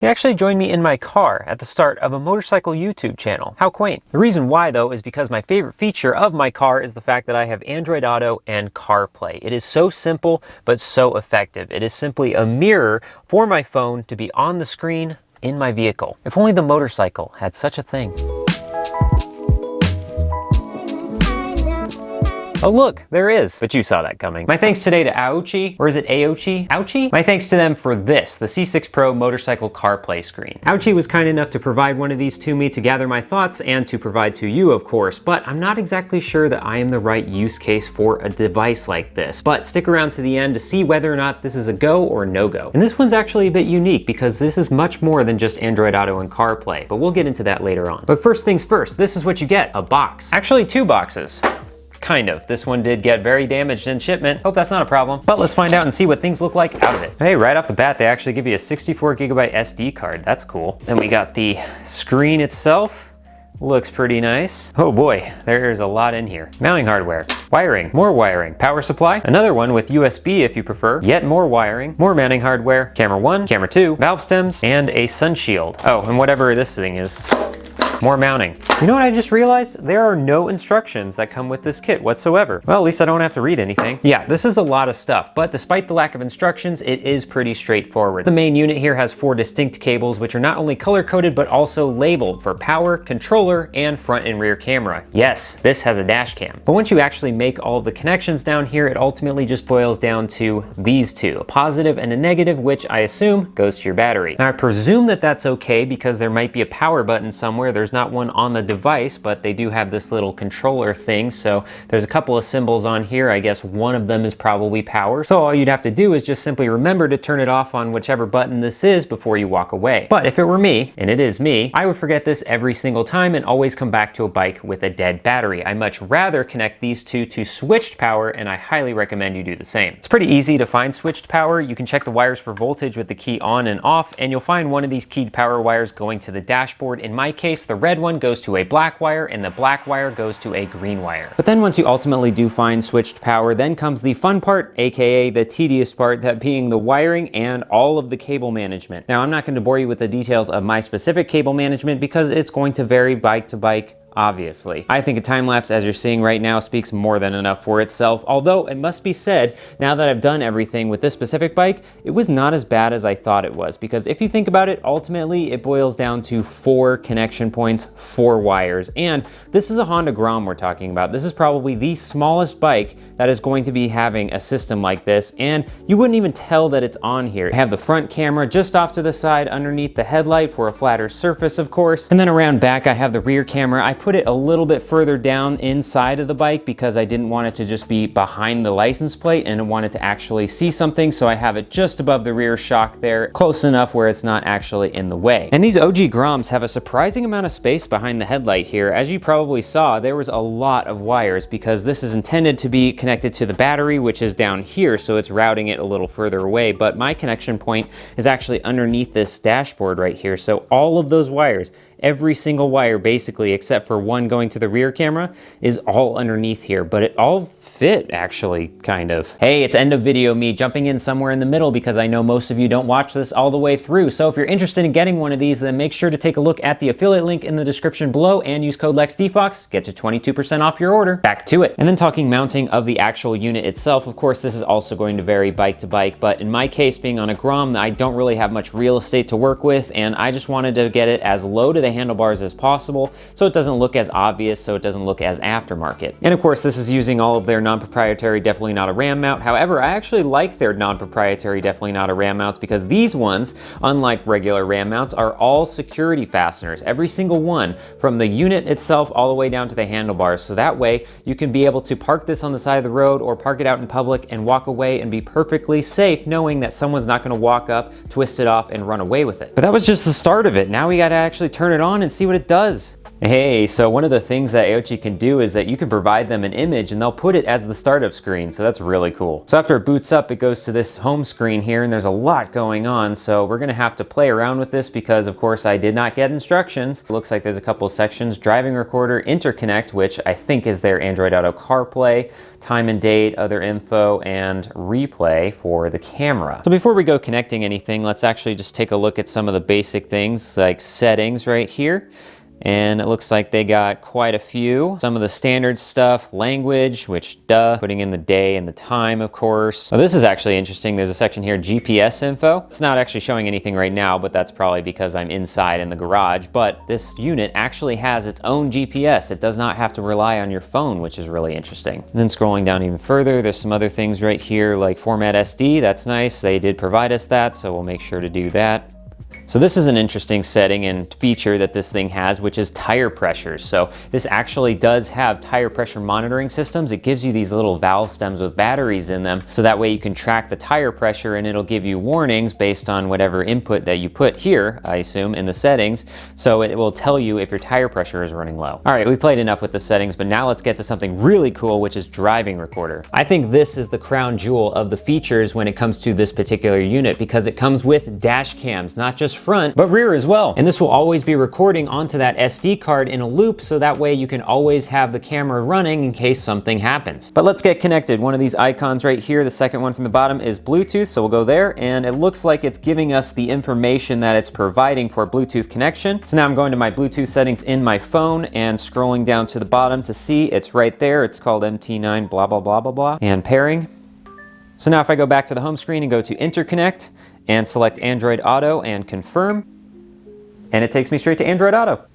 He actually joined me in my car at the start of a motorcycle YouTube channel. How quaint. The reason why though is because my favorite feature of my car is the fact that I have Android Auto and CarPlay. It is so simple but so effective. It is simply a mirror for my phone to be on the screen in my vehicle. If only the motorcycle had such a thing. Oh look, there is. But you saw that coming. My thanks today to Aoocci, or is it Aoocci? Aoocci? My thanks to them for this, the C6 Pro motorcycle CarPlay screen. Aoocci was kind enough to provide one of these to me to gather my thoughts and to provide to you, of course, but I'm not exactly sure that I am the right use case for a device like this. But stick around to the end to see whether or not this is a go or no-go. And this one's actually a bit unique because this is much more than just Android Auto and CarPlay, but we'll get into that later on. But first things first, this is what you get, a box. Actually, two boxes. Kind of. This one did get very damaged in shipment. Hope that's not a problem. But let's find out and see what things look like out of it. Hey, right off the bat, they actually give you a 64GB SD card. That's cool. Then we got the screen itself. Looks pretty nice. Oh boy, there's a lot in here. Mounting hardware, wiring, more wiring, power supply, another one with USB if you prefer, yet more wiring, more mounting hardware, camera 1, camera 2, valve stems, and a sun shield. Oh, and whatever this thing is. More mounting. You know what I just realized? There are no instructions that come with this kit whatsoever. Well, at least I don't have to read anything. Yeah, this is a lot of stuff, but despite the lack of instructions, it is pretty straightforward. The main unit here has 4 distinct cables, which are not only color-coded, but also labeled for power, controller, and front and rear camera. Yes, this has a dash cam. But once you actually make all of the connections down here, it ultimately just boils down to these two, a positive and a negative, which I assume goes to your battery. Now, I presume that that's okay because there might be a power button somewhere. There's not one on the device, but they do have this little controller thing. So there's a couple of symbols on here. I guess one of them is probably power. So all you'd have to do is just simply remember to turn it off on whichever button this is before you walk away. But if it were me, and it is me, I would forget this every single time and always come back to a bike with a dead battery. I much rather connect these two to switched power, and I highly recommend you do the same. It's pretty easy to find switched power. You can check the wires for voltage with the key on and off, and you'll find one of these keyed power wires going to the dashboard. In my case, the red one goes to a black wire and the black wire goes to a green wire. But then once you ultimately do find switched power, then comes the fun part, aka the tedious part, that being the wiring and all of the cable management. Now, I'm not going to bore you with the details of my specific cable management because it's going to vary bike to bike. Obviously. I think a time lapse, as you're seeing right now, speaks more than enough for itself, although it must be said, now that I've done everything with this specific bike, it was not as bad as I thought it was, because if you think about it, ultimately it boils down to 4 connection points, 4 wires, and this is a Honda Grom we're talking about. This is probably the smallest bike that is going to be having a system like this, and you wouldn't even tell that it's on here. I have the front camera just off to the side underneath the headlight for a flatter surface, of course, and then around back I have the rear camera. I put it a little bit further down inside of the bike because I didn't want it to just be behind the license plate and I wanted to actually see something, so I have it just above the rear shock there, close enough where it's not actually in the way. And these OG Groms have a surprising amount of space behind the headlight here. As you probably saw, there was a lot of wires because this is intended to be connected to the battery, which is down here, so it's routing it a little further away, but my connection point is actually underneath this dashboard right here, so all of those wires, every single wire basically, except for one going to the rear camera, is all underneath here, but it all fit actually, kind of. Hey, it's end of video me jumping in somewhere in the middle because I know most of you don't watch this all the way through. So if you're interested in getting one of these, then make sure to take a look at the affiliate link in the description below and use code LEXDFOX, get you 22% off your order. Back to it. And then talking mounting of the actual unit itself, of course, this is also going to vary bike to bike, but in my case, being on a Grom, I don't really have much real estate to work with, and I just wanted to get it as low to the handlebars as possible so it doesn't look as obvious, so it doesn't look as aftermarket. And of course, this is using all of their non-proprietary Definitely Not a Ram mount. However, I actually like their non-proprietary Definitely Not a Ram mounts because these ones, unlike regular Ram mounts, are all security fasteners, every single one, from the unit itself all the way down to the handlebars. So that way you can be able to park this on the side of the road or park it out in public and walk away and be perfectly safe knowing that someone's not going to walk up, twist it off, and run away with it. But that was just the start of it. Now we got to actually turn it on and see what it does. Hey, so one of the things that Aoocci can do is that you can provide them an image and they'll put it as the startup screen, so that's really cool. So after it boots up, it goes to this home screen here, and there's a lot going on, so we're gonna have to play around with this because of course I did not get instructions. It looks like there's a couple of sections: driving recorder, interconnect, which I think is their Android Auto CarPlay, time and date, other info, and replay for the camera. So before we go connecting anything, let's actually just take a look at some of the basic things like settings right here. And it looks like they got quite a few. Some of the standard stuff, language, which duh, putting in the day and the time, of course. So this is actually interesting. There's a section here, GPS info. It's not actually showing anything right now, but that's probably because I'm inside in the garage. But this unit actually has its own GPS. It does not have to rely on your phone, which is really interesting. And then scrolling down even further, there's some other things right here like format SD. That's nice. They did provide us that, so we'll make sure to do that. So this is an interesting setting and feature that this thing has, which is tire pressure. So this actually does have tire pressure monitoring systems. It gives you these little valve stems with batteries in them, so that way you can track the tire pressure and it'll give you warnings based on whatever input that you put here, I assume, in the settings. So it will tell you if your tire pressure is running low. All right, we played enough with the settings, but now let's get to something really cool, which is driving recorder. I think this is the crown jewel of the features when it comes to this particular unit, because it comes with dash cams, not just front, but rear as well. And this will always be recording onto that SD card in a loop, so that way you can always have the camera running in case something happens. But let's get connected. One of these icons right here, the second one from the bottom, is Bluetooth, so we'll go there, and it looks like it's giving us the information that it's providing for Bluetooth connection. So now I'm going to my Bluetooth settings in my phone and scrolling down to the bottom to see it's right there. It's called MT9 blah blah blah blah blah, and pairing. So now if I go back to the home screen and go to interconnect and select Android Auto and confirm, and it takes me straight to Android Auto.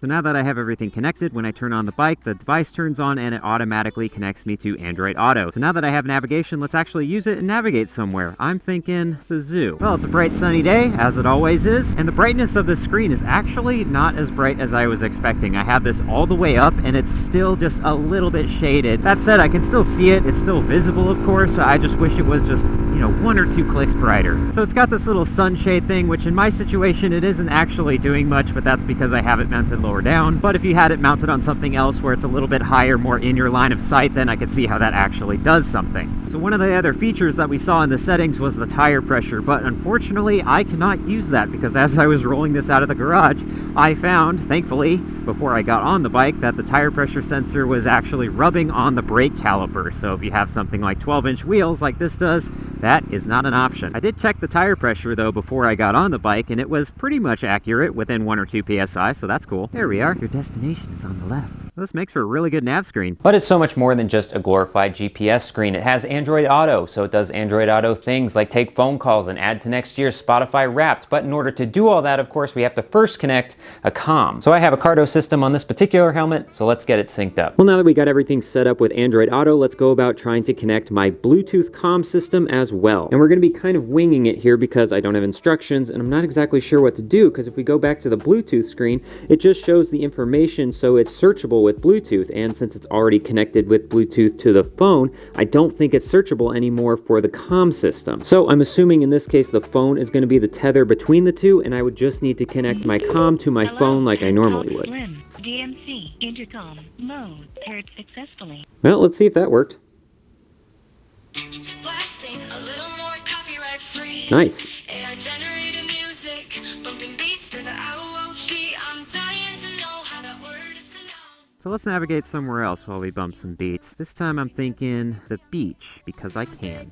So now that I have everything connected, when I turn on the bike, the device turns on and it automatically connects me to Android Auto. So now that I have navigation, let's actually use it and navigate somewhere. I'm thinking the zoo. Well, it's a bright sunny day, as it always is, and the brightness of the screen is actually not as bright as I was expecting. I have this all the way up and it's still just a little bit shaded. That said, I can still see it. It's still visible, of course, but I just wish it was just, you know, 1 or 2 clicks brighter. So it's got this little sunshade thing, which in my situation, it isn't actually doing much, but that's because I have it mounted lower down. But if you had it mounted on something else where it's a little bit higher, more in your line of sight, then I could see how that actually does something. So one of the other features that we saw in the settings was the tire pressure, but unfortunately I cannot use that because as I was rolling this out of the garage, I found, thankfully, before I got on the bike, that the tire pressure sensor was actually rubbing on the brake caliper. So if you have something like 12-inch wheels like this does, that is not an option. I did check the tire pressure though before I got on the bike, and it was pretty much accurate, within 1 or 2 psi, so that's cool. There we are. Your destination is on the left. This makes for a really good nav screen. But it's so much more than just a glorified GPS screen. It has Android Auto, so it does Android Auto things like take phone calls and add to next year's Spotify Wrapped. But in order to do all that, of course, we have to first connect a COM. So I have a Cardo system on this particular helmet, so let's get it synced up. Well, now that we got everything set up with Android Auto, let's go about trying to connect my Bluetooth COM system as well. And we're going to be kind of winging it here because I don't have instructions and I'm not exactly sure what to do, because if we go back to the Bluetooth screen, it just shows the information, so it's searchable with Bluetooth, and since it's already connected with Bluetooth to the phone, I don't think it's searchable anymore for the COM system. So I'm assuming in this case the phone is going to be the tether between the two, and I would just need to connect my COM to my phone like I normally would. DMC intercom mode paired successfully. Well, let's see if that worked. Blasting a little more copyright free. Nice. AI generated music, bumping beats to the Aoocci. I'm dying to know how that word is pronounced. So let's navigate somewhere else while we bump some beats. This time I'm thinking the beach, because I can.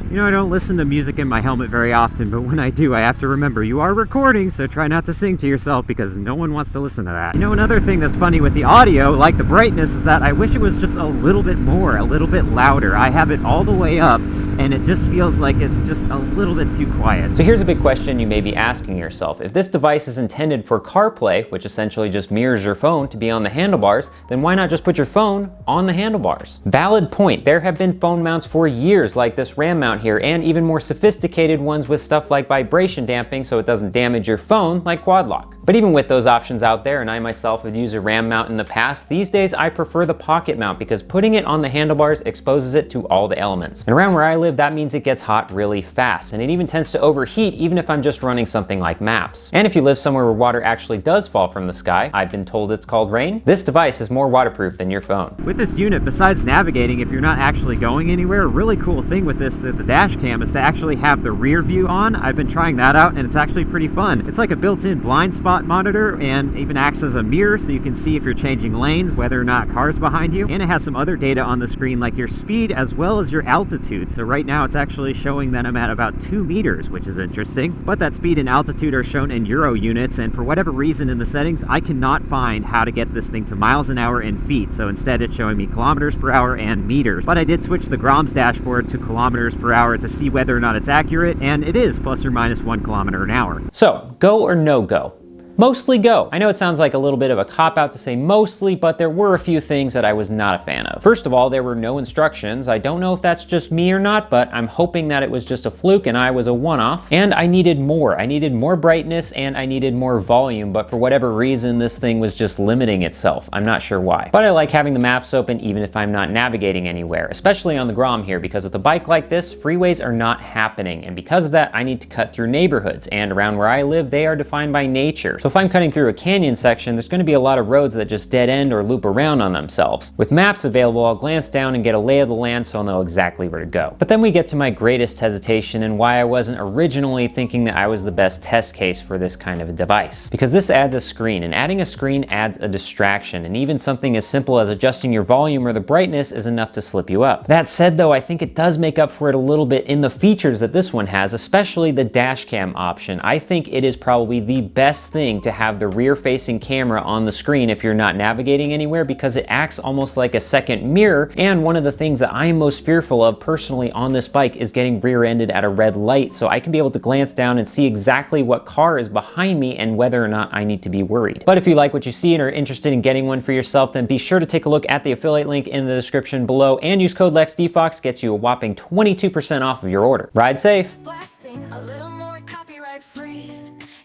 You know, I don't listen to music in my helmet very often, but when I do, I have to remember you are recording, so try not to sing to yourself because no one wants to listen to that. You know, another thing that's funny with the audio, like the brightness, is that I wish it was just a little bit more, a little bit louder. I have it all the way up, and it just feels like it's just a little bit too quiet. So here's a big question you may be asking yourself. If this device is intended for CarPlay, which essentially just mirrors your phone to be on the handlebars, then why not just put your phone on the handlebars? Valid point. There have been phone mounts for years like this RAM mount here, and even more sophisticated ones with stuff like vibration damping so it doesn't damage your phone, like Quad Lock. But even with those options out there, and I myself have used a RAM mount in the past, these days I prefer the pocket mount because putting it on the handlebars exposes it to all the elements. And around where I live, that means it gets hot really fast, and it even tends to overheat even if I'm just running something like maps. And if you live somewhere where water actually does fall from the sky, I've been told it's called rain, this device is more waterproof than your phone. With this unit, besides navigating if you're not actually going anywhere, a really cool thing with this, the dash cam, is to actually have the rear view on. I've been trying that out and it's actually pretty fun. It's like a built-in blind spot monitor and even acts as a mirror so you can see if you're changing lanes, whether or not cars behind you. And it has some other data on the screen like your speed as well as your altitude. So right now it's actually showing that I'm at about 2 meters, which is interesting. But that speed and altitude are shown in Euro units, and for whatever reason in the settings, I cannot find how to get this thing to miles an hour and feet. So instead it's showing me kilometers per hour and meters. But I did switch the Grom's dashboard to kilometers per hour to see whether or not it's accurate, and it is plus or minus 1 kilometer an hour. So go or no go? Mostly go. I know it sounds like a little bit of a cop-out to say mostly, but there were a few things that I was not a fan of. First of all, there were no instructions. I don't know if that's just me or not, but I'm hoping that it was just a fluke and I was a one-off. And I needed more. I needed more brightness and I needed more volume, but for whatever reason, this thing was just limiting itself. I'm not sure why. But I like having the maps open even if I'm not navigating anywhere, especially on the Grom here, because with a bike like this, freeways are not happening. And because of that, I need to cut through neighborhoods. And around where I live, they are defined by nature. So if I'm cutting through a canyon section, there's going to be a lot of roads that just dead end or loop around on themselves. With maps available, I'll glance down and get a lay of the land so I'll know exactly where to go. But then we get to my greatest hesitation and why I wasn't originally thinking that I was the best test case for this kind of a device. Because this adds a screen, and adding a screen adds a distraction, and even something as simple as adjusting your volume or the brightness is enough to slip you up. That said though, I think it does make up for it a little bit in the features that this one has, especially the dash cam option. I think it is probably the best thing to have the rear facing camera on the screen if you're not navigating anywhere, because it acts almost like a second mirror. And one of the things that I am most fearful of personally on this bike is getting rear-ended at a red light, so I can be able to glance down and see exactly what car is behind me and whether or not I need to be worried. But if you like what you see and are interested in getting one for yourself, then be sure to take a look at the affiliate link in the description below and use code LexDFox, gets you a whopping 22% off of your order. Ride safe. Blasting a little more copyright free.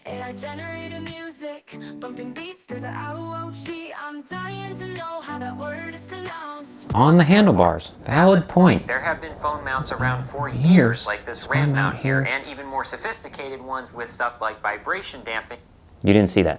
AI generated music, bumping beats to the Aoocci. I'm dying to know how that word is pronounced. On the handlebars. Valid point. There have been phone mounts around for years, like this RAM mount here, and even more sophisticated ones with stuff like vibration damping. You didn't see that.